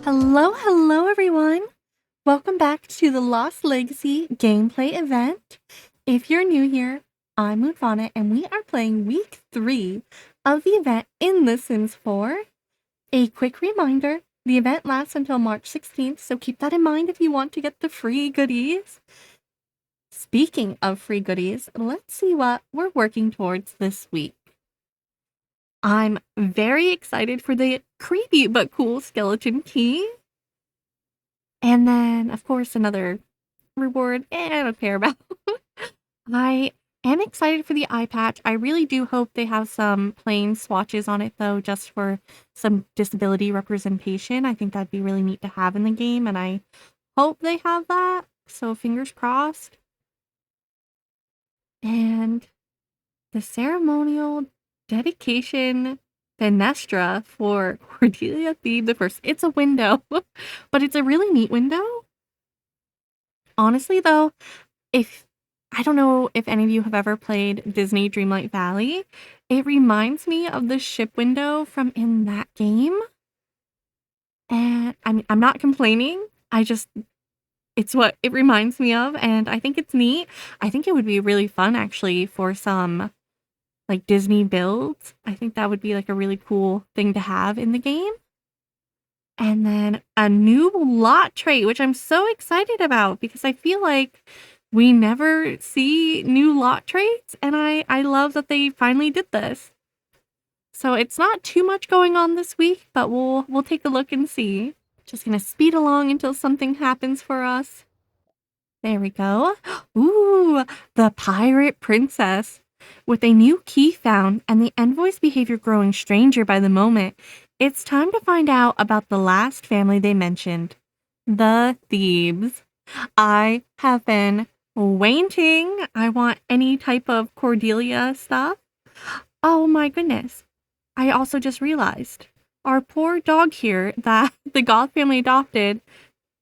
Hello everyone! Welcome back to the Lost Legacy gameplay event. If you're new here, I'm MoonFauna and we are playing week 3 of the event in The Sims 4. A quick reminder, the event lasts until March 16th, so keep that in mind if you want to get the free goodies. Speaking of free goodies, let's see what we're working towards this week. I'm very excited for the creepy but cool skeleton key. And then, of course, another reward I don't care about. I am excited for the Eyepatch. I really do hope they have some plain swatches on it, though, just for some disability representation. I think that'd be really neat to have in the game, and I hope they have that. So fingers crossed. And the ceremonial dedication fenestra for 𝗙𝗶𝗱 𝗠𝗲 𝗘𝗹𝘀𝗀𝗲. It's a window, but it's a really neat window. Honestly, though, I don't know if any of you have ever played Disney Dreamlight Valley. It reminds me of the ship window from in that game. And I'm not complaining. It's what it reminds me of, and I think it's neat. I think it would be really fun, actually, for some like Disney builds. I think that would be like a really cool thing to have in the game. And then a new lot trait, which I'm so excited about because I feel like we never see new lot traits, and I love that they finally did this. So it's not too much going on this week, but we'll take a look and see. Just gonna speed along until something happens for us. There we go. Ooh, the pirate princess. With a new key found and the envoy's behavior growing stranger by the moment, it's time to find out about the last family they mentioned, the 𝗙𝗶𝗱. I have been waiting. I want any type of 𝗙𝗶𝗱 stuff. Oh my goodness. I also just realized our poor dog here that the Goth family adopted,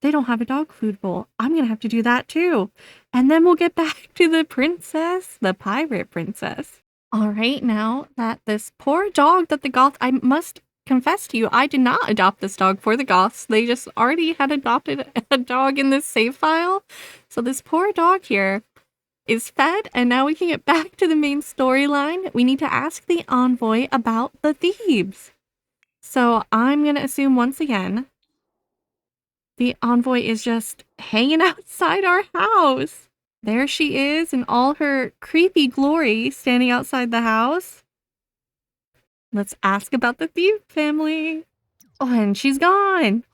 they don't have a dog food bowl. I'm going to have to do that too. And then we'll get back to the princess, the pirate princess. All right, now that this poor dog that the Goth, I must confess to you, I did not adopt this dog for the Goths. They just already had adopted a dog in this save file. So this poor dog here is fed, and now we can get back to the main storyline. We need to ask the envoy about the 𝗙𝗶𝗱s. So I'm going to assume once again, the envoy is just hanging outside our house. There she is in all her creepy glory, standing outside the house. Let's ask about the 𝗙𝗶 family. Oh, and she's gone.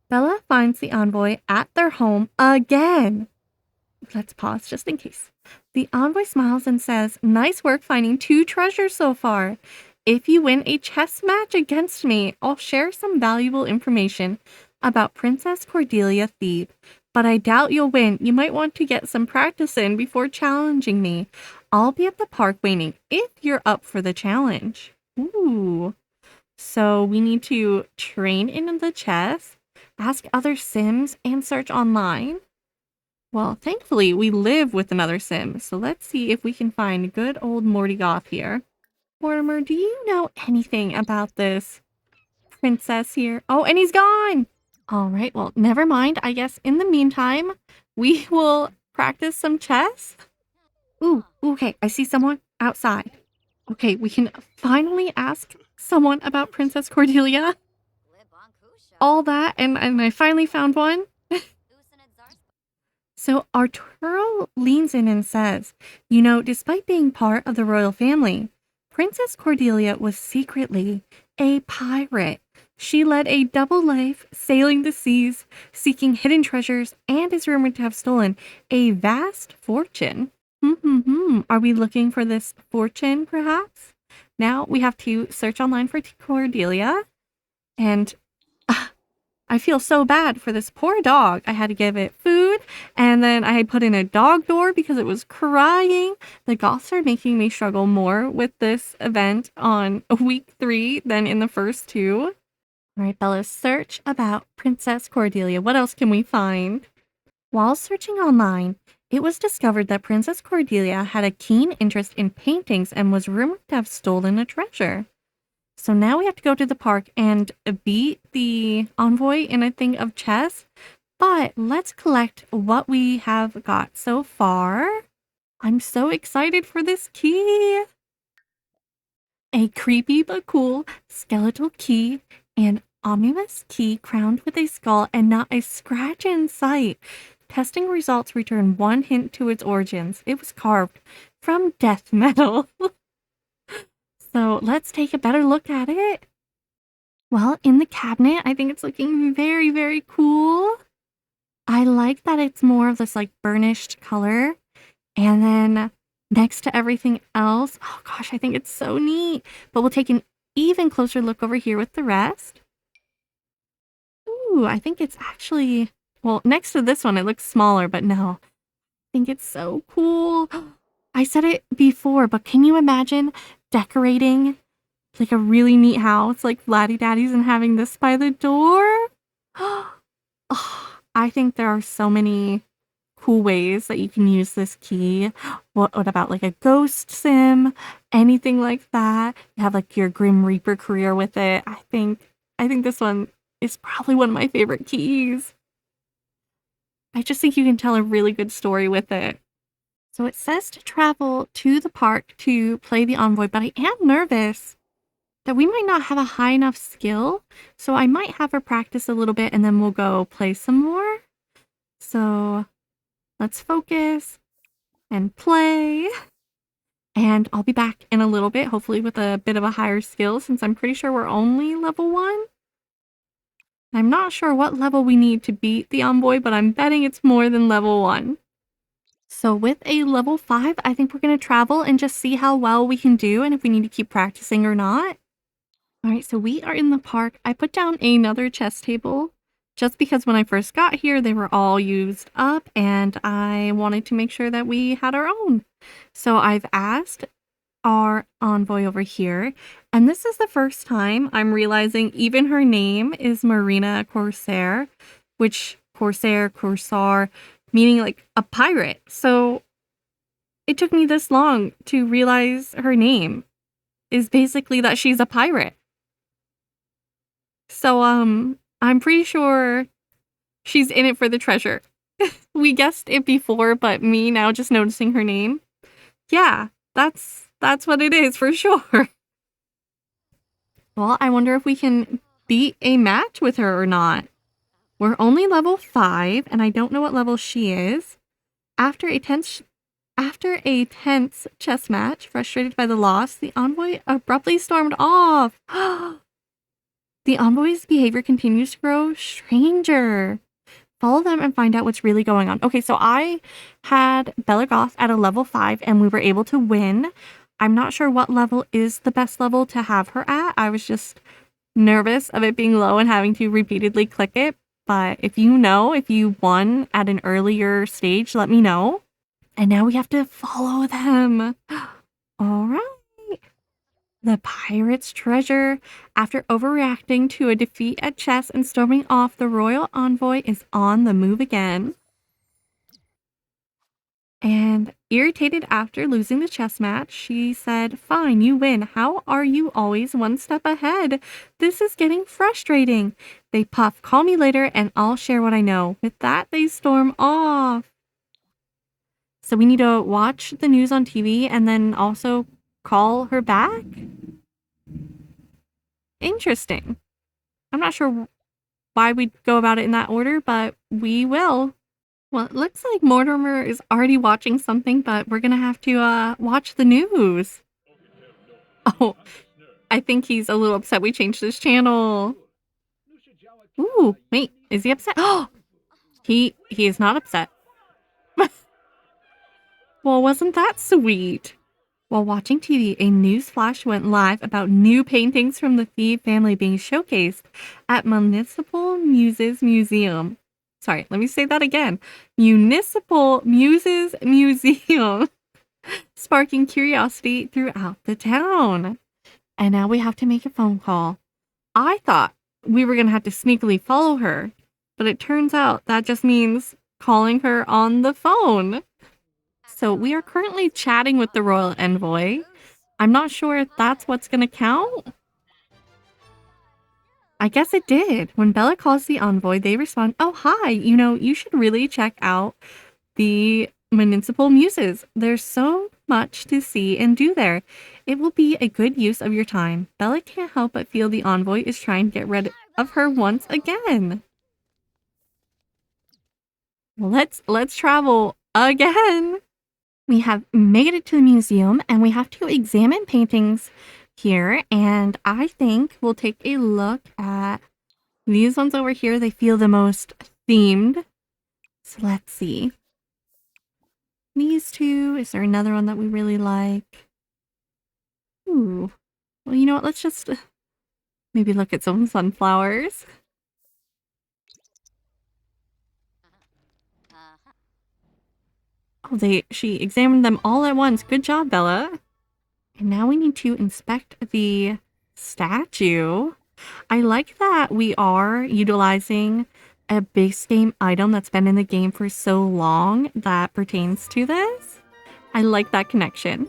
Bella finds the envoy at their home again. Let's pause just in case. The envoy smiles and says, "Nice work finding 2 treasures so far. If you win a chess match against me, I'll share some valuable information about Princess 𝗙𝗶𝗱 𝗙𝗶. But I doubt you'll win. You might want to get some practice in before challenging me. I'll be at the park waiting if you're up for the challenge." Ooh. So we need to train in the chess, ask other Sims, and search online. Well, thankfully, we live with another Sim, so let's see if we can find good old Morty Goth here. Mortimer, do you know anything about this princess here? Oh, and he's gone! Alright, well, never mind. I guess in the meantime, we will practice some chess. Ooh, okay, I see someone outside. Okay, we can finally ask someone about Princess 𝗙𝗶𝗱. All that, and I finally found one. So Arturo leans in and says, "You know, despite being part of the royal family, Princess 𝗙𝗶𝗱 was secretly a pirate. She led a double life, sailing the seas, seeking hidden treasures, and is rumored to have stolen a vast fortune." Are we looking for this fortune, perhaps? Now we have to search online for 𝗙𝗶𝗱, and I feel so bad for this poor dog. I had to give it food, and then I had put in a dog door because it was crying. The Goths are making me struggle more with this event on week 3 than in the first 2. All right, Bella, search about Princess 𝗙𝗶𝗱. What else can we find? While searching online, it was discovered that Princess 𝗙𝗶𝗱 had a keen interest in paintings and was rumored to have stolen a treasure. So now we have to go to the park and beat the envoy in a thing of chess. But let's collect what we have got so far. I'm so excited for this key. A creepy but cool skeletal key and omnibus key crowned with a skull and not a scratch in sight. Testing results return one hint to its origins. It was carved from death metal. So let's take a better look at it. Well, in the cabinet, I think it's looking very, very cool. I like that it's more of this like burnished color. And then next to everything else, oh gosh, I think it's so neat. But we'll take an even closer look over here with the rest. Ooh, I think it's actually, well, next to this one, it looks smaller, but no. I think it's so cool. I said it before, but can you imagine decorating like a really neat house like Vladdy Daddy's and having this by the door? Oh, I think there are so many cool ways that you can use this key. What about like a ghost sim? Anything like that? You have like your Grim Reaper career with it. I think this one is probably one of my favorite keys. I just think you can tell a really good story with it. So it says to travel to the park to play the envoy, but I am nervous that we might not have a high enough skill. So I might have her practice a little bit and then we'll go play some more. So let's focus and play. And I'll be back in a little bit, hopefully with a bit of a higher skill since I'm pretty sure we're only level 1. I'm not sure what level we need to beat the envoy, but I'm betting it's more than level 1. So with a level 5, I think we're going to travel and just see how well we can do and if we need to keep practicing or not. All right, so we are in the park. I put down another chess table just because when I first got here, they were all used up and I wanted to make sure that we had our own. So I've asked our envoy over here, and this is the first time I'm realizing even her name is Marina Corsair, which Corsair, meaning like a pirate. So it took me this long to realize her name is basically that she's a pirate. So I'm pretty sure she's in it for the treasure. We guessed it before, but me now just noticing her name. Yeah, that's what it is for sure. Well, I wonder if we can beat a match with her or not. We're only level 5, and I don't know what level she is. After a tense chess match, frustrated by the loss, the envoy abruptly stormed off. The envoy's behavior continues to grow stranger. Follow them and find out what's really going on. Okay, so I had 𝗙𝗀𝗀 at a level 5, and we were able to win. I'm not sure what level is the best level to have her at. I was just nervous of it being low and having to repeatedly click it. But if you know, if you won at an earlier stage, let me know. And now we have to follow them. All right. The pirate's treasure. After overreacting to a defeat at chess and storming off, the royal envoy is on the move again. And irritated after losing the chess match, she said, "Fine, you win. How are you always one step ahead? This is getting frustrating." They puff, "Call me later and I'll share what I know." With that, they storm off. So we need to watch the news on TV and then also call her back? Interesting. I'm not sure why we'd go about it in that order, but we will. Well, it looks like Mortimer is already watching something, but we're gonna have to watch the news. Oh, I think he's a little upset we changed his channel. Ooh, wait, is he upset? Oh, he is not upset. Well, wasn't that sweet? While watching TV, a news flash went live about new paintings from the 𝗙𝗵 family being showcased at Municipal Muses Museum. Sorry, let me say that again. Municipal Muses Museum, sparking curiosity throughout the town. And now we have to make a phone call. I thought we were going to have to sneakily follow her, but it turns out that just means calling her on the phone. So we are currently chatting with the royal envoy. I'm not sure if that's what's going to count. I guess it did. When Bella calls the envoy, they respond, "Oh, hi, you should really check out the Municipal Muses. There's so much to see and do there. It will be a good use of your time." Bella can't help but feel the envoy is trying to get rid of her once again. Let's travel again. We have made it to the museum and we have to examine paintings here, and I think we'll take a look at these ones over here. They feel the most themed. So let's see. These two. Is there another one that we really like? Ooh. Well, you know what? Let's just maybe look at some sunflowers. Oh, she examined them all at once. Good job, Bella. And now we need to inspect the statue. I like that we are utilizing a base game item that's been in the game for so long that pertains to this. I like that connection.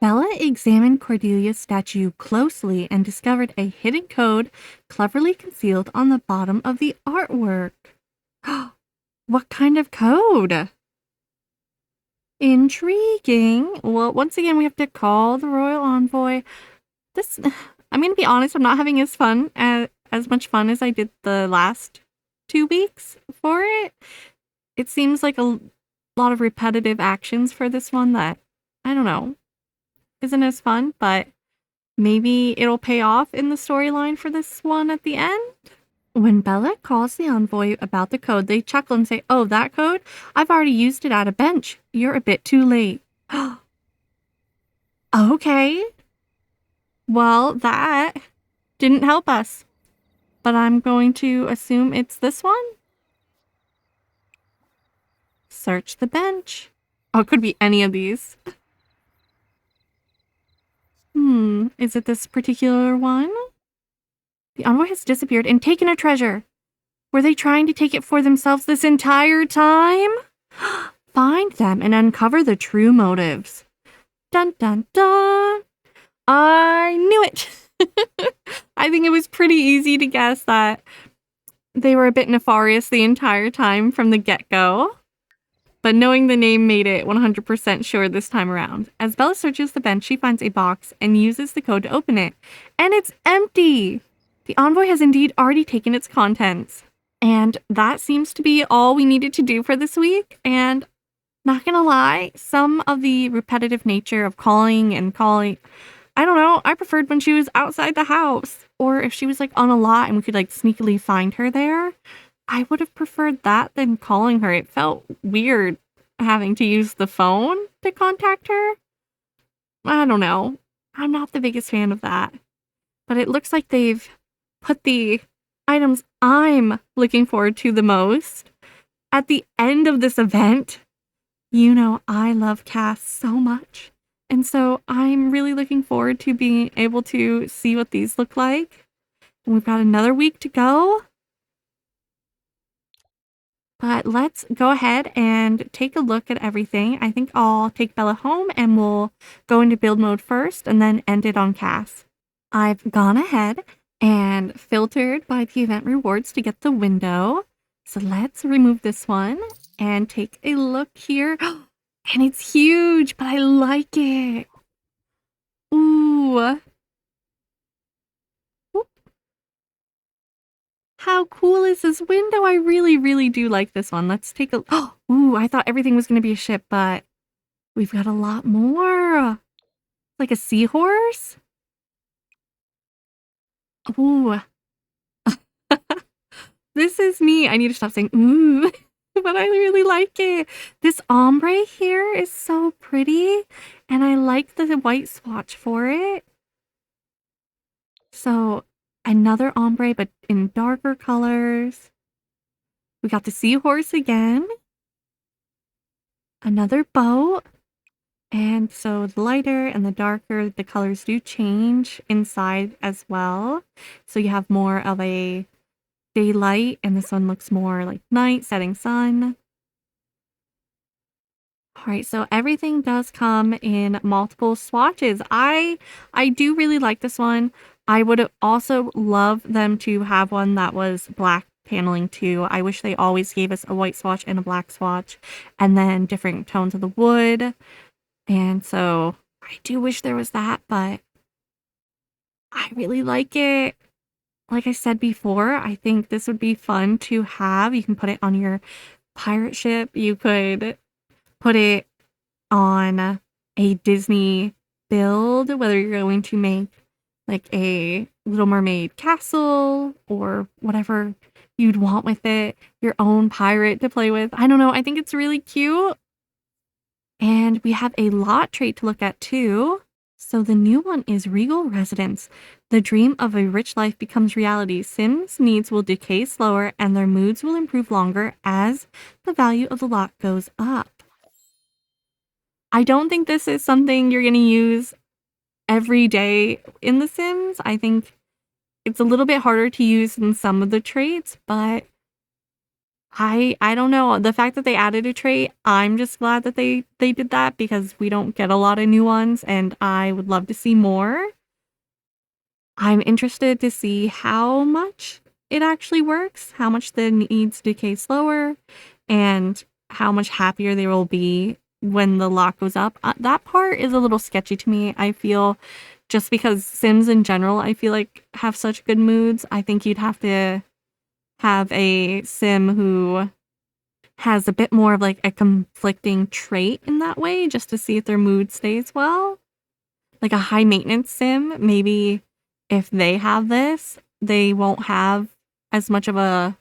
Bella examined Cordelia's statue closely and discovered a hidden code cleverly concealed on the bottom of the artwork. What kind of code? Intriguing. Well, once again, we have to call the Royal Envoy. I'm gonna be honest, I'm not having as much fun as I did the last 2 weeks for it. It seems like a lot of repetitive actions for this one that, I don't know, isn't as fun, but maybe it'll pay off in the storyline for this one at the end. When Bella calls the envoy about the code, they chuckle and say, "Oh, that code? I've already used it at a bench. You're a bit too late." Okay. Well, that didn't help us. But I'm going to assume it's this one. Search the bench. Oh, it could be any of these. Is it this particular one? The envoy has disappeared and taken a treasure. Were they trying to take it for themselves this entire time? Find them and uncover the true motives. Dun dun dun! I knew it! I think it was pretty easy to guess that they were a bit nefarious the entire time from the get-go. But knowing the name made it 100% sure this time around. As Bella searches the bench, she finds a box and uses the code to open it. And it's empty! The envoy has indeed already taken its contents. And that seems to be all we needed to do for this week. And not gonna lie, some of the repetitive nature of calling, I don't know, I preferred when she was outside the house. Or if she was like on a lot and we could like sneakily find her there. I would have preferred that than calling her. It felt weird having to use the phone to contact her. I don't know. I'm not the biggest fan of that. But it looks like they've put the items I'm looking forward to the most at the end of this event. You know, I love Cass so much. And so I'm really looking forward to being able to see what these look like. And we've got another week to go. But let's go ahead and take a look at everything. I think I'll take Bella home and we'll go into build mode first and then end it on Cass. I've gone ahead and filtered by the event rewards to get the window. So let's remove this one and take a look here. And it's huge, but I like it. Ooh. How cool is this window? I really, really do like this one. Let's take a... Ooh, I thought everything was going to be a ship, but we've got a lot more. Like a seahorse? Ooh. This is me. I need to stop saying ooh, but I really like it. This ombre here is so pretty, and I like the white swatch for it. So... another ombre, but in darker colors. We got the seahorse again. Another boat. And so the lighter and the darker, the colors do change inside as well. So you have more of a daylight, and this one looks more like night, setting sun. All right, so everything does come in multiple swatches. I do really like this one. I would also love them to have one that was black paneling too. I wish they always gave us a white swatch and a black swatch, and then different tones of the wood. And so I do wish there was that, but I really like it. Like I said before, I think this would be fun to have. You can put it on your pirate ship. You could put it on a Disney build, whether you're going to make like a Little Mermaid castle or whatever you'd want with it, your own pirate to play with. I don't know. I think it's really cute. And we have a lot trait to look at too. So the new one is Regal Residence. The dream of a rich life becomes reality. Sims' needs will decay slower and their moods will improve longer as the value of the lot goes up. I don't think this is something you're going to use every day in The Sims. I think it's a little bit harder to use than some of the traits, but I don't know. The fact that they added a trait, I'm just glad that they did that because we don't get a lot of new ones and I would love to see more. I'm interested to see how much it actually works, how much the needs decay slower, and how much happier they will be when the lock goes up. That part is a little sketchy to me. I feel just because Sims in general, I feel like have such good moods. I think you'd have to have a Sim who has a bit more of like a conflicting trait in that way just to see if their mood stays well. Like a high maintenance Sim, maybe if they have this, they won't have as much of a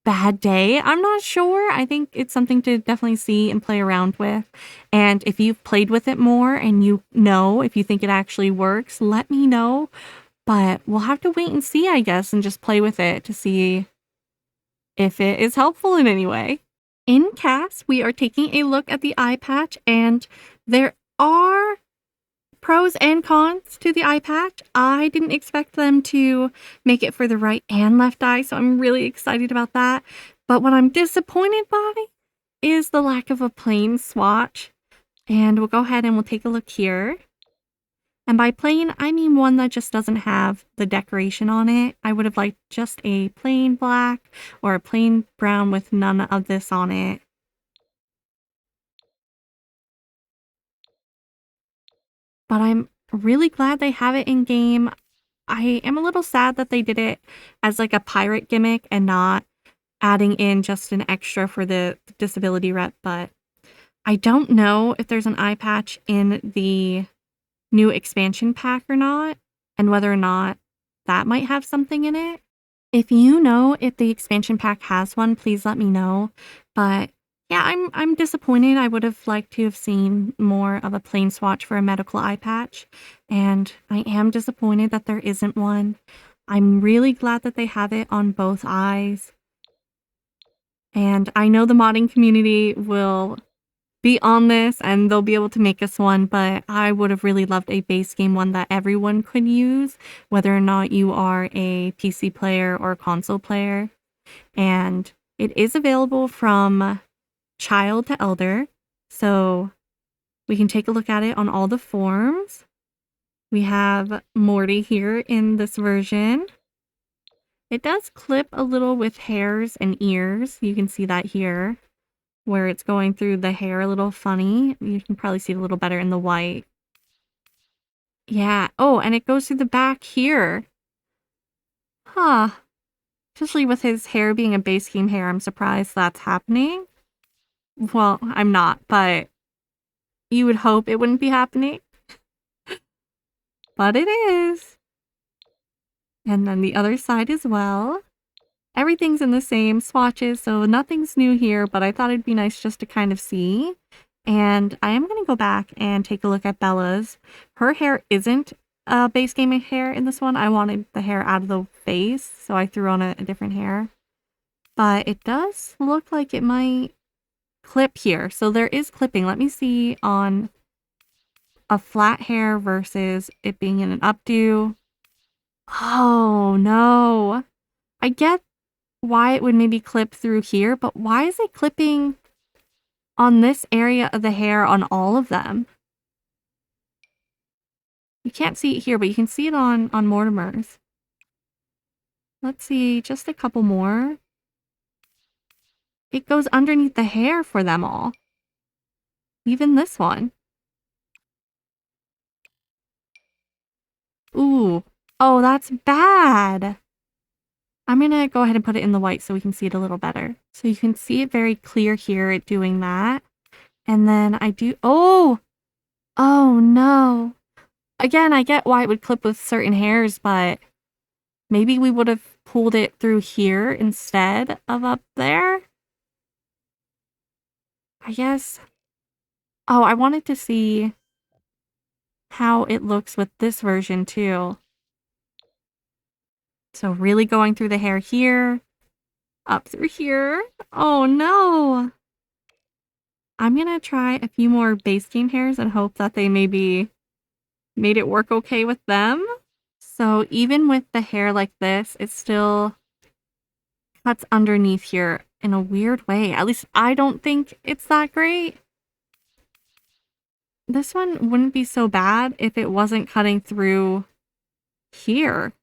bad day. I'm not sure. I think it's something to definitely see and play around with. And if you've played with it more and you know if you think it actually works, let me know. But we'll have to wait and see, I guess, and just play with it to see if it is helpful in any way. In CAS, we are taking a look at the eye patch, and there are pros and cons to the eye patch. I didn't expect them to make it for the right and left eye, so I'm really excited about that. But what I'm disappointed by is the lack of a plain swatch. And we'll go ahead and we'll take a look here. And by plain, I mean one that just doesn't have the decoration on it. I would have liked just a plain black or a plain brown with none of this on it. But I'm really glad they have it in game. I am a little sad that they did it as like a pirate gimmick and not adding in just an extra for the disability rep, but I don't know if there's an eye patch in the new expansion pack or not, and whether or not that might have something in it. If you know if the expansion pack has one, please let me know. But yeah, I'm disappointed. I would have liked to have seen more of a plain swatch for a medical eye patch, and I am disappointed that there isn't one. I'm really glad that they have it on both eyes. And I know the modding community will be on this and they'll be able to make us one, but I would have really loved a base game one that everyone could use, whether or not you are a PC player or a console player. And it is available from child to elder, so we can take a look at it on all the forms. We have Morty here in this version. It does clip a little with hairs and ears. You can see that here, where it's going through the hair a little funny. You can probably see it a little better in the white. Yeah. Oh, and it goes through the back here. Huh. Especially with his hair being a base game hair, I'm surprised that's happening. Well, I'm not, but you would hope it wouldn't be happening. But it is. And then the other side as well. Everything's in the same swatches, so nothing's new here, but I thought it'd be nice just to kind of see. And I am going to go back and take a look at Bella's. Her hair isn't a base gaming hair in this one. I wanted the hair out of the base, so I threw on a different hair. But it does look like it might clip here. So there is clipping. Let me see on a flat hair versus it being in an updo. Oh, no. I get why it would maybe clip through here, but why is it clipping on this area of the hair on all of them. You can't see it here, but you can see it on Mortimer's. Let's see, just a couple more. It goes underneath the hair for them all. Even this one. Ooh. Oh, that's bad. I'm gonna go ahead and put it in the white so we can see it a little better. So you can see it very clear here at doing that. And then I do... Oh! Oh, no. Again, I get why it would clip with certain hairs, but maybe we would have pulled it through here instead of up there? I guess... Oh, I wanted to see how it looks with this version too. So really going through the hair here, up through here. Oh no! I'm gonna try a few more base game hairs and hope that they maybe made it work okay with them. So even with the hair like this, it still cuts underneath here in a weird way. At least I don't think it's that great. This one wouldn't be so bad if it wasn't cutting through here.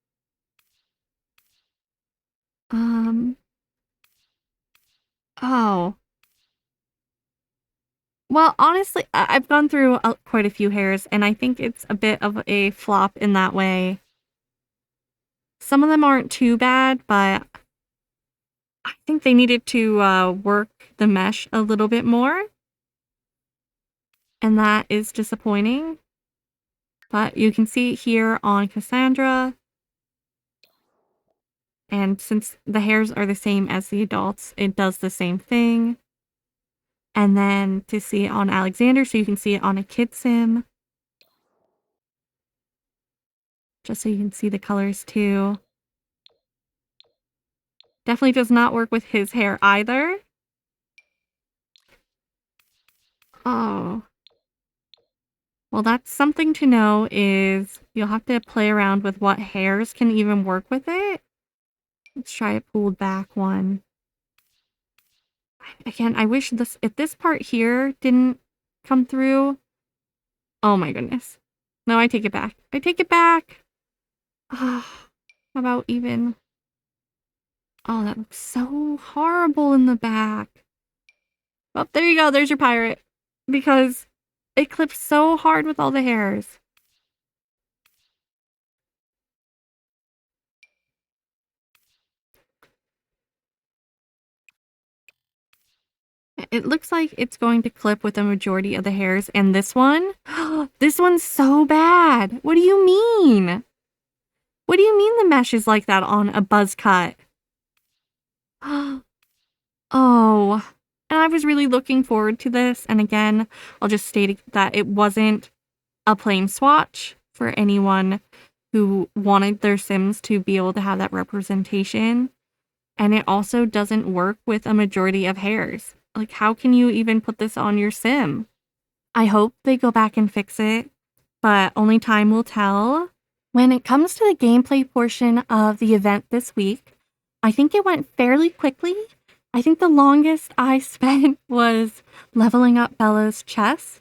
Oh. Well, honestly, I've gone through quite a few hairs, and I think it's a bit of a flop in that way. Some of them aren't too bad, but I think they needed to work the mesh a little bit more. And that is disappointing. But you can see it here on Cassandra. And since the hairs are the same as the adults, it does the same thing. And then to see it on Alexander, so you can see it on a kid sim. Just so you can see the colors too. Definitely does not work with his hair either. Oh. Well, that's something to know is you'll have to play around with what hairs can even work with it. Let's try a pulled back one. Again, I wish if this part here didn't come through. Oh my goodness. No, I take it back. I take it back. How about even... Oh, that looks so horrible in the back. Oh, there you go. There's your pirate. Because it clips so hard with all the hairs. It looks like it's going to clip with a majority of the hairs. And this one? This one's so bad. What do you mean? What do you mean the mesh is like that on a buzz cut? Oh, and I was really looking forward to this. And again, I'll just state that it wasn't a plain swatch for anyone who wanted their Sims to be able to have that representation. And it also doesn't work with a majority of hairs. Like, how can you even put this on your Sim? I hope they go back and fix it, but only time will tell. When it comes to the gameplay portion of the event this week, I think it went fairly quickly. I think the longest I spent was leveling up Bella's chess.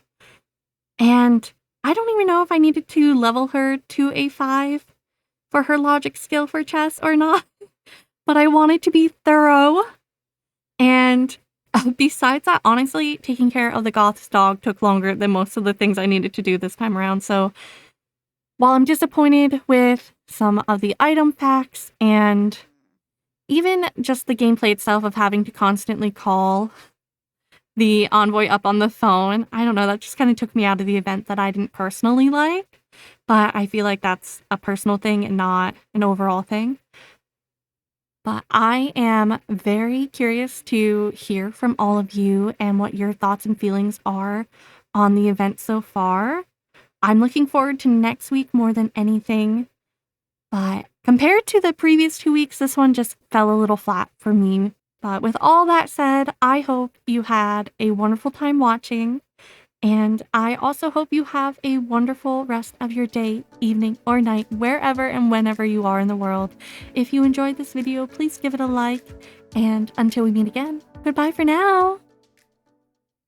And I don't even know if I needed to level her to a 5 for her logic skill for chess or not. But I wanted to be thorough. And besides that, honestly, taking care of the Goth's dog took longer than most of the things I needed to do this time around. So while I'm disappointed with some of the item packs and even just the gameplay itself of having to constantly call the envoy up on the phone, I don't know, that just kind of took me out of the event that I didn't personally like. But I feel like that's a personal thing and not an overall thing. But I am very curious to hear from all of you and what your thoughts and feelings are on the event so far. I'm looking forward to next week more than anything. But compared to the previous 2 weeks, this one just fell a little flat for me. But with all that said, I hope you had a wonderful time watching. And I also hope you have a wonderful rest of your day, evening, or night, wherever and whenever you are in the world. If you enjoyed this video, please give it a like. And until we meet again, goodbye for now.